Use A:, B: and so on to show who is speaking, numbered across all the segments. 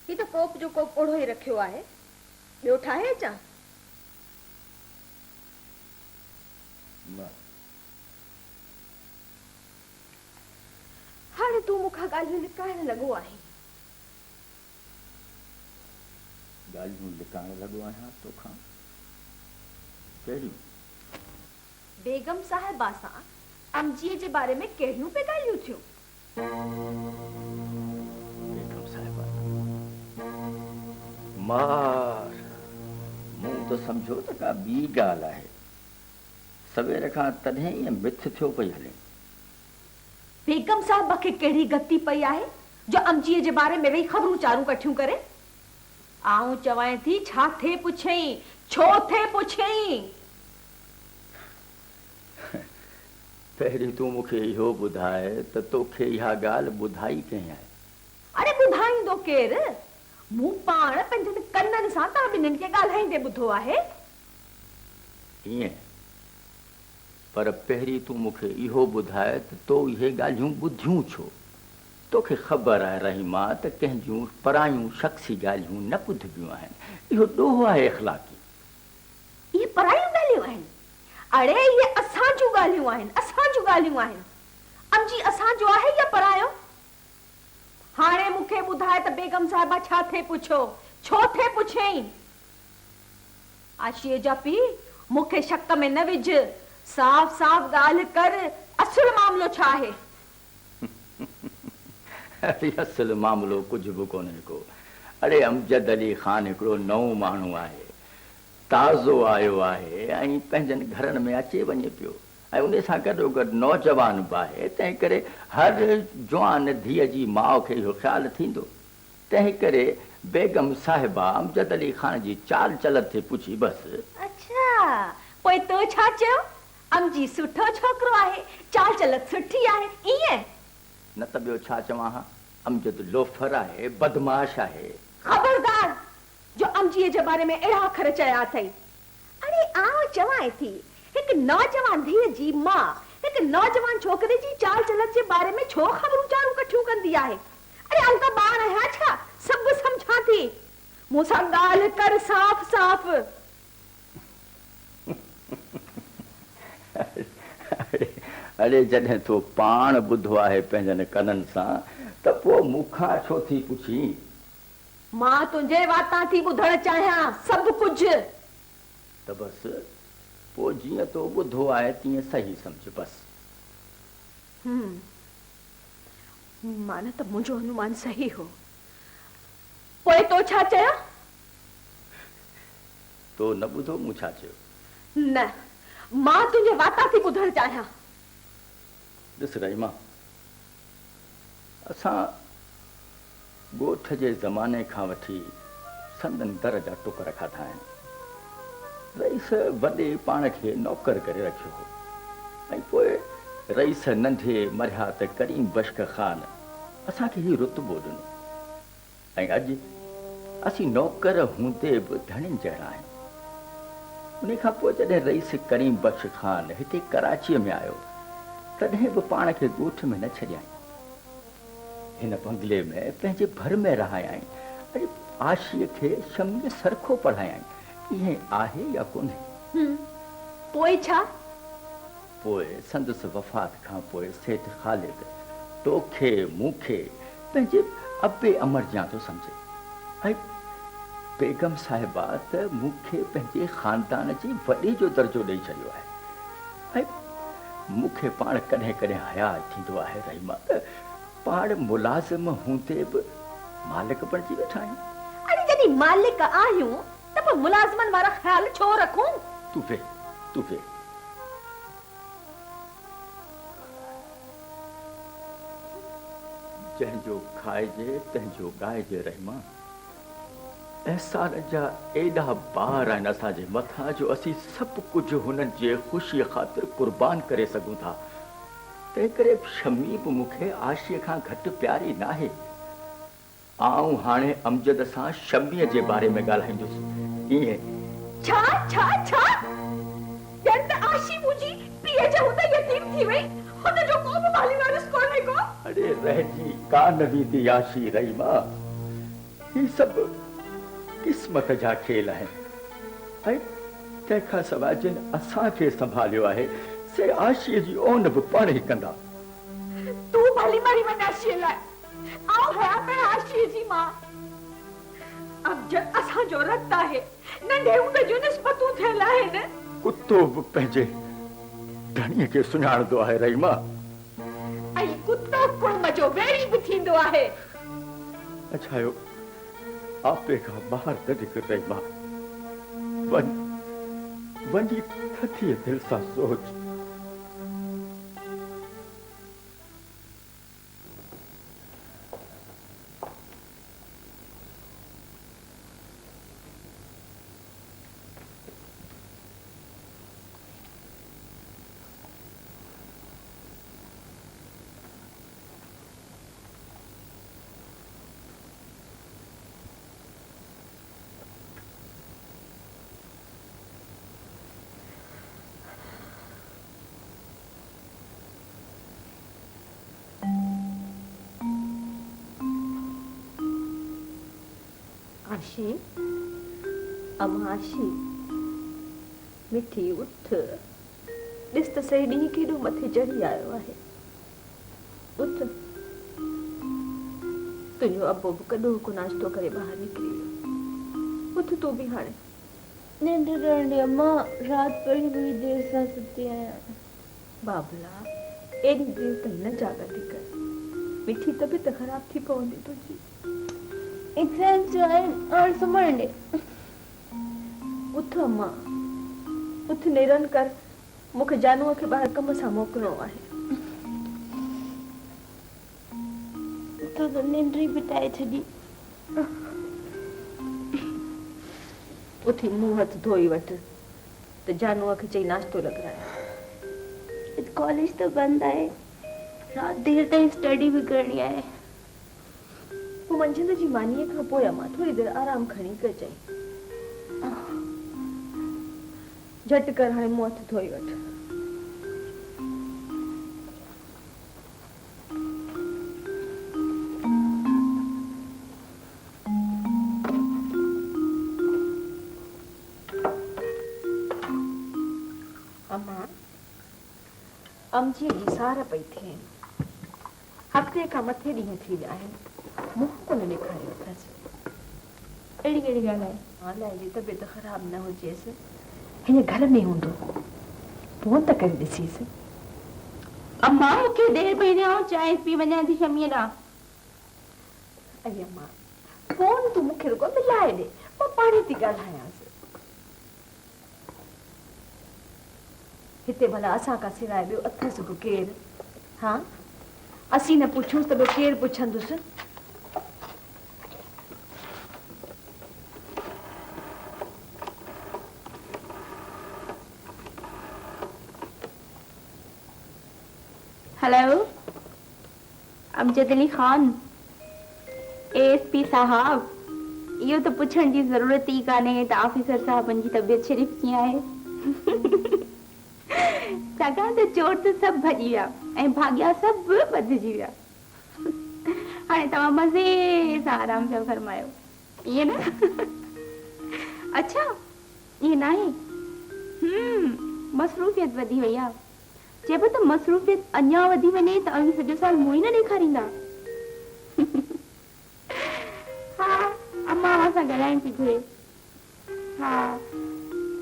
A: ही तो कोप जो कोप ओढ़ो ही रखियो आहे, ॿियो ठाहे अचां? हाणे तूं मूंखां ॻाल्हियूं लिकाइण लॻो आहे।
B: ॻाल्हियूं लिकाइण लॻो आहियां तोखां? कहिड़ियूं?
A: बेगम साहिबा सां अमजीअ जे बारे में कहिड़ियूं पे ॻाल्हियूं थियूं?
B: बेगम साहिबा मार मूं तो समझो त का ॿी ॻाल्हि आहे। सवेर खां तॾहिं ईअं मिथ थियो पई हले।
A: बेगम साहिबा खे कहिड़ी गति पई आहे जो अमजीअ जे बारे में वेही ख़बरूं चारूं कठियूं करे? आऊं चवां थी छा थे पुछई, छो थे पुछई?
B: पहिरीं तूं मूंखे इहो ॿुधाए त तोखे इहा ॻाल्हि ॿुधाई कंहिं आहे?
A: अरे ॿुधाईंदो केरु? मूं पाण पंहिंजनि कननि सां तव्हां ॿिन्हिनि खे ॻाल्हाईंदे ॿुधो आहे।
B: ईअं? पर पहिरीं तूं मूंखे इहो ॿुधाए त तो इहे ॻाल्हियूं ॿुधियूं छो? तोखे ख़बर आहे रहीमा त कंहिंजूं परायूं शख़्सी ॻाल्हियूं न ॿुधबियूं आहिनि। इहो ॾोहो आहे इख़्लाक़ी।
A: इहे परायूं ॻाल्हियूं आहिनि? अड़े इहे असांजूं ॻाल्हियूं आहिनि, असांजूं ॻाल्हियूं आहिनि। अमजी असांजो आहे या परायो? हाणे मूंखे ॿुधाए त बेगम साहिबा छा थे पुछो, छो थे पुछई? आशीअ जा पीउ, मूंखे शक में न विझ, साफ़ साफ़ ॻाल्हि कर, असुल मामलो छा आहे?
B: अरे असुल मामलो कुझु बि कोन्हे को। अरे अमजद अली ख़ान हिकिड़ो नओं माण्हू आहे, ताज़ो आयो आहे ऐं पंहिंजनि घरनि में अचे वञे पियो ऐं उन सां गॾोगॾु नौजवान बि आहे। तंहिं करे हर जवान धीअ जी माउ खे इहो ख़्यालु थींदो। तंहिं करे बेगम साहिबा अमजद अली ख़ान जी चाल चलत थे पुछी बसि।
A: अच्छा, पोइ तो छा चयो? अमजी सुठो छोकिरो आहे, चाल चलत सुठी आहे, ईअं?
B: न त ॿियो छा चवां? अमजद लोफर आहे, बदमाश आहे।
A: खबरदार जो अमजीअ जे बारे में अहिड़ा अखर चया अथई। अरे आउं चवां थी, हिकु नौजवान धीअ जी मां हिकु नौजवान छोकिरे जी चाल चलत जे बारे में छो ख़बरूं चारूं कठियूं कंदी आहे? अरे आउं त ॿार आहियां छा? सभु सम्झां थी। मूंसां ॻाल्हि कर साफ़ साफ़।
B: अरे जॾहिं तो पाण ॿुधो आहे पंहिंजनि कननि सां त पोइ मूंखां छो थी पुछी?
A: मां तुंहिंजे वातां थी ॿुधणु चाहियां सभु कुझु।
B: त बसि पोइ जीअं तो ॿुधो आहे तीअं सही सम्झ बसि।
A: माना त मुंहिंजो अनुमान सही हो। पोइ तो छा चयो?
B: तो न ॿुधो मूं छा चयो?
A: न, मां तुंहिंजे वातां थी ॿुधणु चाहियां।
B: ॾिस रहीमा, असां ॻोठ जे ज़माने खां वठी संदन दर जा टुकर खाधा आहिनि। रईस वॾे पाण खे नौकर करे रखियो हो ऐं पोइ रईस नंढे मरिया त करीम बश्क ख़ान असांखे ही रुतबो ॾिनो ऐं अॼु असीं नौकर हूंदे बि धणियुनि जहिड़ा आहियूं। उन खां पोइ जॾहिं रईस करीम बख्श ख़ान हिते कराचीअ में आयो तॾहिं बि पाण खे ॻोठ में न छॾियईं। हिन बंगले में पंहिंजे भर में रहायईं। अॼु आशीअ खे शमीअ सरखो पढ़ायईं। ईअं आहे या कोन्हे?
A: पोइ छा?
B: पोइ संदसि वफ़ात खां पोइ सेठ ख़ालिद तोखे मूंखे पंहिंजे अबे अमर जां थो सम्झे ऐं बेगम साहिबा त मूंखे पंहिंजे ख़ानदान जे वॾे जो दर्जो ॾेई छॾियो आहे। ऐं मूंखे पाण कॾहिं कॾहिं हयात थींदो आहे रहीमा त पाण मुलाज़िम हूंदे बि मालिक बणिजी वेठा आहियूं।
A: अरे जॾहिं मालिक आहियूं त पोइ मुलाज़िमनि वारा ख़्याल छो रखूं?
B: तूं वे जंहिंजो खाइजे तंहिंजो ॻाइजे रहीमा। अहसान जा एॾा ॿार आहिनि असांजे मथां जो असीं सभु कुझु हुननि जे ख़ुशीअ ख़ातिर क़ुर्बान करे सघूं था। तंहिं करे शमी बि मूंखे आशीअ खां घटि प्यारी न आहे। आऊं हाणे अमजद सां शमीअ जे बारे में ॻाल्हाईंदुसि। ईअं
A: छा छा छा? ॼण त आशी मुंहिंजी पीउ जे हूंदे यतीम थी वई, हुनजो को बि माली वारिस कोन्हे को।
B: अरे रहिजी कान बि थी आशी रहीमा। ये सब किस्मत जा खेल है। तंहिंखां सवाइ जिन असांखे संभालियो आहे से आशीअ जी ओन बि पाण ई कंदा।
A: तू भली मरी वञ आशीअ लाइ, आउं हया पे आशीअ जी मां। अब जब असांजो रत आहे, नंढे हूंदे जूं निस्बतूं थियल आहिनि।
B: कुत्तो बि पंहिंजे धणीअ खे सुञाणंदो आहे रहीमा।
A: ऐं कुत्तो कुड़म जो वेड़ी बि थींदो आहे।
B: अछायो आपे खां ॿाहिरि न निकिर रहीमा। वञी थथीअ दिलि सां सोच।
A: आशी, अब आशी, मिठी उठ। ॾिस त सही ॾींहुं केॾो मथे चढ़ी आयो आहे। उठ, तुंहिंजो अबो बि कॾो को नाश्तो करे ॿाहिरि निकिरी वियो। उथ तूं बि हाणे।
C: निंड रहंदी अम्मा, रात पड़ी हुई देर सां सुती आहियां।
A: बाबला, एॾी देर ताईं न जाॻ थी कर। मिठी तबियत ख़राब थी पवंदी तुंहिंजी।
C: एग्जाम जो आहिनि और सुम्हण ॾे।
A: उथ अम्मा, उथ नेरन कर। मूंखे जानूअ खे ॿाहिरि कम सां मोकिलणो आहे।
C: तो निंड ई बिटाए छॾी।
A: उथी मुंहुं हथ धोई वठ त जानूअ खे चई नाश्तो लॻाए।
C: कॉलेज तो बंद आहे, रात देर ताईं स्टडी भी करणी आहे।
A: पोइ मंझंदि जी मानीअ खां पोइ अम्मा थोरी देरि आराम खणी कर चई। झटि कर, हाणे मुंहुं हथ धोई वठ। अम्मा, अमजीअ जी सार पई थिए। हफ़्ते खां मथे ॾींहं थी विया आहिनि। मुंहुं कोन ॾेखारियो अथसि।
C: अहिड़ी कहिड़ी ॻाल्हि आहे?
A: अलाए जी तबियत ख़राब न हुजेसि, हिन घर में हूंदो। फोन त करे ॾिसीसि।
C: अम्मा मूंखे देर पई ॾियो, चांहि पी वञां थी शमीअ ॾांहुं।
A: अरे अम्मा, फोन तूं मूंखे रुगो मिलाए ॾे, मां पाणी थी ॻाल्हायांसि। हिते भला असां खां सवाइ ॿियो अथसि बि केरु? हा, असीं न पुछूंसि त ॿियो केरु पुछंदुसि?
C: हेलो, अमजद अली खान, एएसपी साहब, इहो त पुछण जी ज़रूरत ई कान्हे त ऑफिसर साहबनि जी तबियत शरीफ़ कीअं आहे। छाकाणि त चोर त सभु भॼी विया ऐं भाॻिया सभु ॿधिजी विया। हाणे तव्हां मज़े सां आराम पिया फरमायो, ईअं न? अच्छा, ईअं न आहे। मसरूफ़ियत वधी वई आहे। चइबो त मसरूफ़ियत अञा वधी वञे त अवी सॼो साल मुंहुं ई न ॾेखारींदा। हा, अम्मा सां ॻाल्हाइण थी घुरे। हा,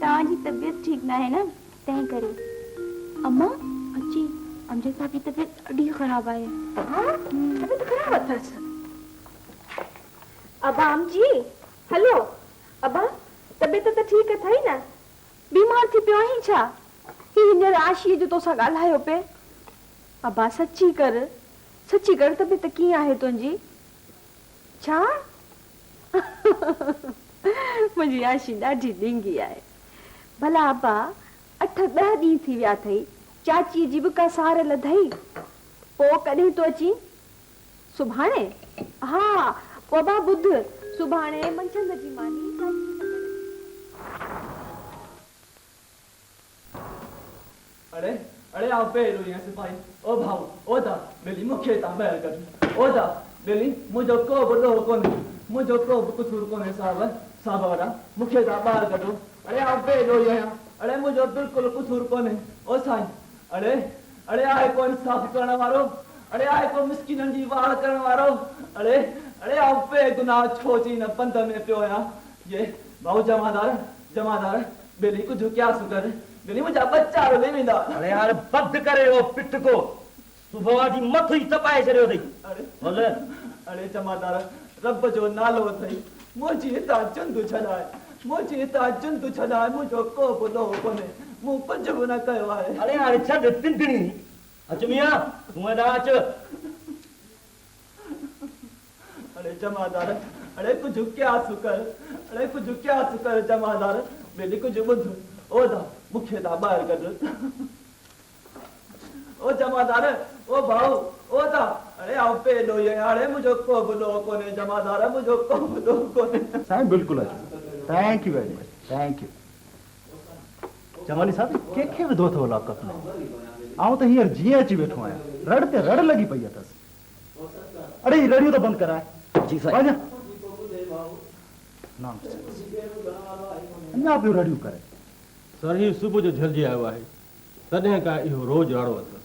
C: तव्हांजी तबियत ठीकु न आहे न, तंहिं करे। अम्मा अची, अमजद साहब जी तबियत ॾाढी ख़राब आहे।
A: तबियत ख़राब अथसि? अबा अमजी, हलो अबा, तबियत त ठीकु अथई न? बीमार थी पियो आहीं छा? हींअर आशीअ जो तोसां ॻाल्हायो पे। अबा सची कर तबियत कीअं आहे तुंहिंजी? छा? मुंहिंजी आशी ॾाढी ढिंगी आहे। भला अबा 8-10 ॾींहं थी विया अथई, चाचीअ जी बि का सार लधई। पोइ कॾहिं तो अची? सुभाणे? हा, पोइ अबा ॿुध, सुभाणे मंझंदि जी मानी
D: अरे आप पेलो यहाँ से भाई। ओ भाऊ, ओ दा मिली मुखे ता महल कर। ओ दा मिली मुझे को बड़ो कोन। मुझो को कुसूर कोने साहब वाला मुखे दा बाहर कढो अरे आप बेलो यहाँ अरे मुझो बिल्कुल कुसूर कोने ओ साईं अरे अरे आए को इंसाफ करण वारो अरे आए को मिस्किनन जी वाल करण वारो अरे अरे आप बेगुनाह छोची न पंध में पियो या ये भाऊ जमादार बेली को जो क्या सुकर बेली मुझा बच्चा रो ले वेंदा
E: अरे यार बंद करे वो पिट को सुबह जी मथ ही तपाए छड़ियो थई
D: अरे
E: बोले
D: अरे जमादार रब जो नालो थई मुझी ता चंदू छलाए मुझी ता चंदू छलाए मुझो को बोलो कोने मु कुछ भी न कयो आहे
E: अरे यार छड़ तिंदणी अच मियां तू ना अच
D: अरे जमादार अरे कुछ क्या सुकर जमादार बेली कुछ बुध ओ दा मुखे दा बाहर कर ओ जमादार ओ भाऊ ओ दा अरे आओ पे लो ये अरे मुझो को बोलो कोने जमादार मुझो को बोलो कोने
F: साईं बिल्कुल thank U very much thank U जमानी साहब कंहिंखे विधो अथव लॉकअप में आऊं त हींअर जीअं अची वेठो आहियां रड़ ते रड़ लॻी पई अथसि अरे हीअ रड़ियूं त बंदि कराए
B: जी साईं
F: वञ अञा पियो रड़ियूं करे
G: सर ही सुबुह जो झलिजी आयो आहे तॾहिं खां इहो रोज़ राड़ो अथसि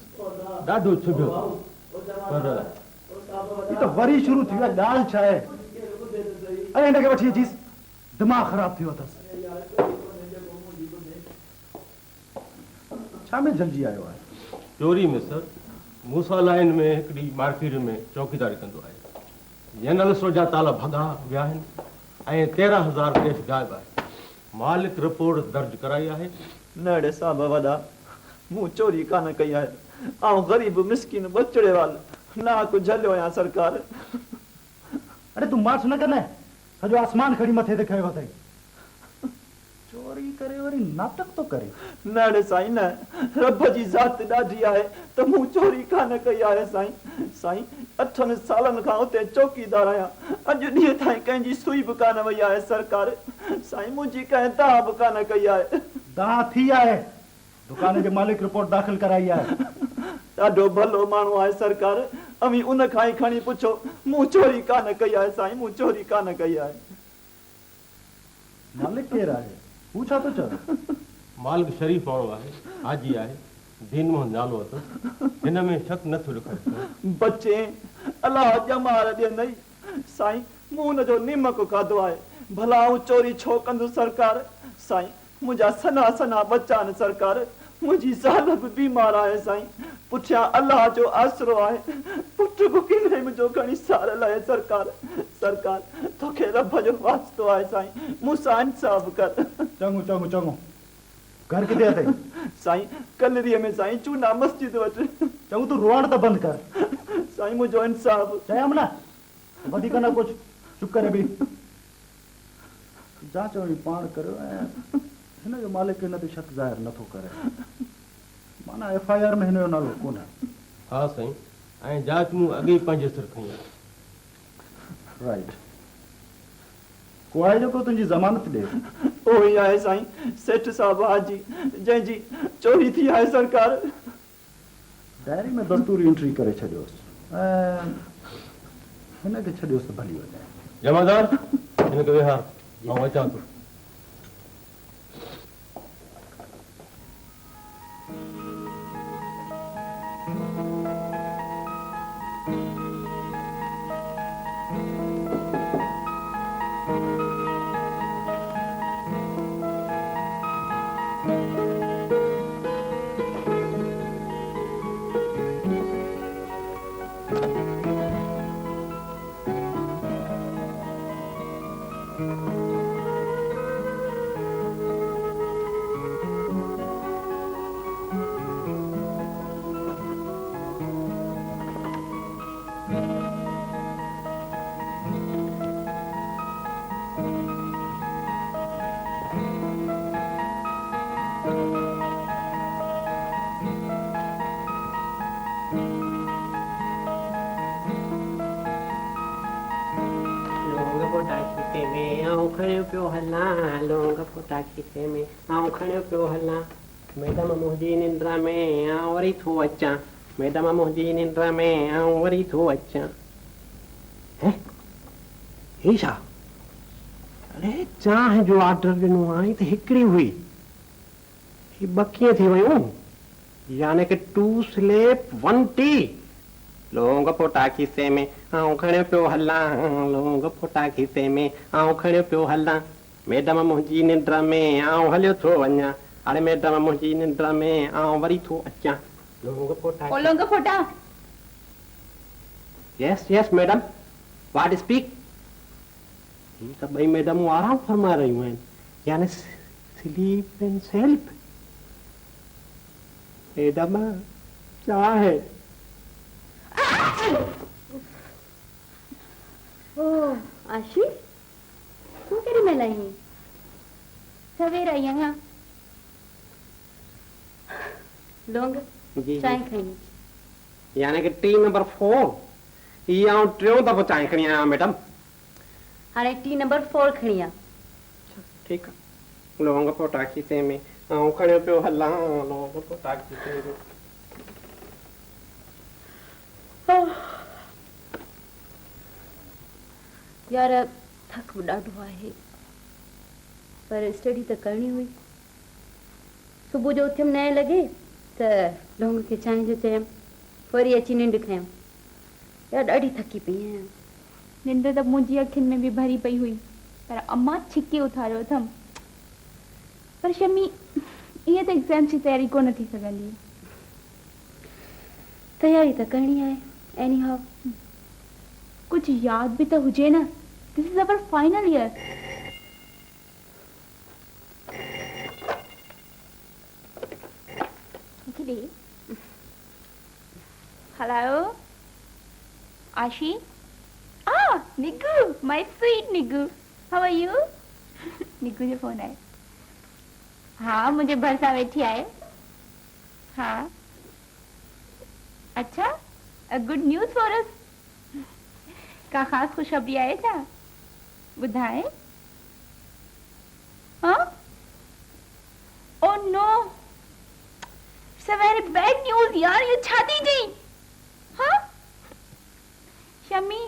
G: ॾाढो छुभियो पर
F: हीअ त वरी शुरू थी वियो ॻाल्हि छा आहे ऐं हिनखे वठी अचीसि दिमाग़ ख़राब थियो अथसि छा में जलिजी आयो आहे
G: चोरी में सर मूसा लाइन में हिकिड़ी मार्केट में चौकीदारी कंदो आहे जनरल स्टोर जा ताला भॻा विया आहिनि ऐं 13,000 कैश गायब आहे मालिक रिपोर्ट दर्ज कराई आहे
D: नड़े साहब वदा मु चोरी कान कई आहे आऊं गरीब मिस्किन बचड़े वाल ना को झलियो या सरकार
F: अरे तू मार्च न करना सॼो आसमान खड़ी मथे ते खयो अथई चोरी करे वरी नाटक तो करे
D: नड़े साईं न रब जी ज़ात ॾाढी आहे त मु चोरी कान कई आहे साईं 8 सालनि खां उते चौकीदार आहियां अॼु ॾींहं ताईं कंहिंजी सुई बि कान वई आहे सरकार साईं मुंहिंजी कंहिं दाह बि कान कई आहे
F: दाह थी आहे दुकान जे मालिक रिपोर्ट दाख़िल कराई आहे
D: ॾाढो भलो माण्हू आहे सरकार अमी उन खां ई खणी पुछो मूं चोरी कान कई आहे साईं मूं चोरी कान कई आहे
F: मालिक केरु आहे हू छा थो चवे
G: मालिक शरीफ़ माण्हू आहे हाजी आहे दीन मोहन नालो अथसि हिन में शक नथो रखाए
D: बच्चे अलाह ॼमार ॾियंदई साईं मूं हुनजो निमक खाधो आहे भला आऊं चोरी छो कंदुसि सरकार साईं मुंहिंजा सना सना बच्चा आहिनि सरकार मुंहिंजी ज़ाल बि बीमार आहे साईं पुठियां अलाह जो आसरो आहे पुटु बि किने मुंहिंजो खणी सारल आहे सरकार तोखे रब जो वास्तो आहे साईं मूंसां इंसाफ़ कर
F: चङो घर किथे अथई
D: साईं कलरीअ में साईं चूना मस्जिद वटि
F: चङो तूं रोअण त बंदि कर
D: साईं मुंहिंजो इंसाफ़
F: चयमि न वधीक न कुझु चुप करे बि जांच वरी पाण करियो ऐं हिनजो मालिक हिन ते शक ज़ाहिर नथो करे माना FIR में हिनजो नालो कोन्हे
G: हा साईं ऐं जांच मूं अॻे पंहिंजे सिर खई आहे
F: राइट को आहे जेको तुंहिंजी ज़मानत ॾे
D: उहो ई आहे साईं सेठ साहब हाजी जंहिंजी चोरी थी आहे सरकार
F: डायरी में दस्तूरी एंट्री करे छॾियोसि ऐं हिनखे छॾियोसि त भली वञे
G: जमादार हिनखे विहार आऊं अचां थो
H: पियो हलां लोंग पोटा खीसे में आऊं खणियो पियो हलां मैडम मुंहिंजी निंद्रा में आऊं वरी थो अचां मैडम मुंहिंजी निंद्रा में आऊं वरी थो अचां ही छा अरे चांहि जो ऑर्डर ॾिनो आई त हिकिड़ी हुई ही ॿ कीअं थी वयूं यानी कि 2 स्लेप 1 टी लोंग पोटा खीसे में आऊं खणियो पियो हलां लोंग पोटा खीसे में आऊं खणियो पियो हलां मैडम मुंहिंजी निंड में आऊं हलियो थो वञा अरे मैडम मुंहिंजी निंड में आऊं वरी थो अचां लोंग पोटा
C: ओ लोंग फोटा
H: यस यस मैडम व्हाट स्पीक ही त ॿई मैडमूं आराम फरमा रहियूं आहिनि यानी स्लीप एंड सेल्फ मैडम छा है
C: ओ आशी तू केड़ी में लाई सवेर आई आहियां लोंग
H: जी
C: चाय खणी
H: यानी कि टी नंबर 4 ही आऊं टियों दफ़ो चांहि खणी आहियां मैडम
C: हाणे टी नंबर 4 खणी आ
H: ठीकु आहे लौंग पोटा खीसे में आऊं खणियो पियो हलां लौंग पोटा खीसे में
C: यार थक ॾाढो आहे पर स्टडी त करणी हुई सुबुह जो उथियमि 9 लॻे त लौंग खे चांहि जो चयमि वरी अची निंड खयमि यार ॾाढी थकी पई आहियां
I: निंड त मुंहिंजी अखियुनि में बि भरी पई हुई पर अम्मा छिके उथारियो अथमि पर शमी ईअं त एग्ज़ाम जी तयारी कोन थी सघंदी
C: तयारी त करणी आहे एनी हाउ
I: कुछ याद भी तो हुजे ना this is our final year hello Ashi Niggu my sweet Niggu how are you Niggu जो फोन है हाँ मुझे भरसा बैठी आए हाँ अच्छा a good news for us का खास खुशखबरी आहे छा ॿुधाए हाँ oh no it's a very bad news यार ये छा थी चई हाँ शमी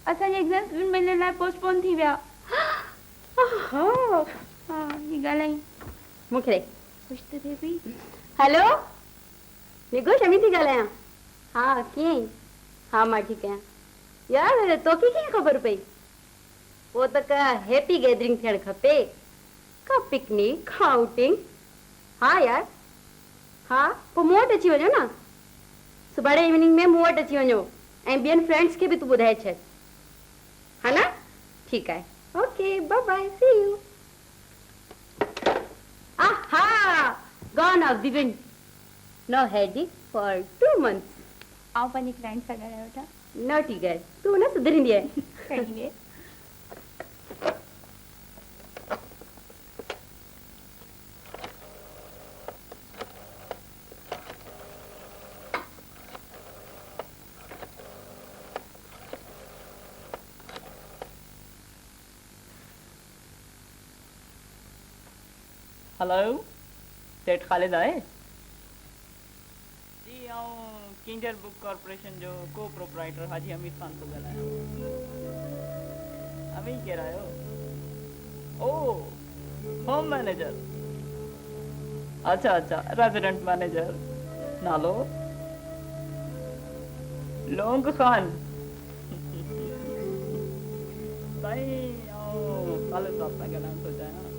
I: असांजे एग्ज़ाम्स मिलण लाइ पोस्टपोन थी विया हाँ ये ॻाल्हाई
C: मूंखे ख़ुशि त थिए पई हेलो निगो शमी थी ॻाल्हायां हाँ कीअं हाँ मां ठीकु आहियां यार तोखे कीअं ख़बर पई वो त का हैप्पी गैदरिंग थियणु खपे का पिकनिक का आउटिंग हाँ यार हाँ पोइ मूं वटि अची वञो न सुभाणे इवनिंग में मूं वटि अची वञो ऐं ॿियनि फ्रेंड्स खे बि तूं ॿुधाए छॾ हा न ठीकु आहे okay bye bye see you aha gone off the wind no headache for 2 months
I: आओ पंहिंजे क्लाइंट सां ॻाल्हायो था
C: naughty girl तू न सुधरींदी आहे
I: कहिड़े
D: हेलो सेठ ख़ालिद आहे जी आऊं किंजर बुक कॉर्पोरेशन जो को प्रोपराइटर हाजी हमीद खान थो ॻाल्हायां अमीर केरु आहियो ओ होम मैनेजर अच्छा अच्छा रेजिडेंट मैनेजर नालो लोंग खान साईं आऊं ख़ालिद साहब सां ॻाल्हाइण थो चाहियां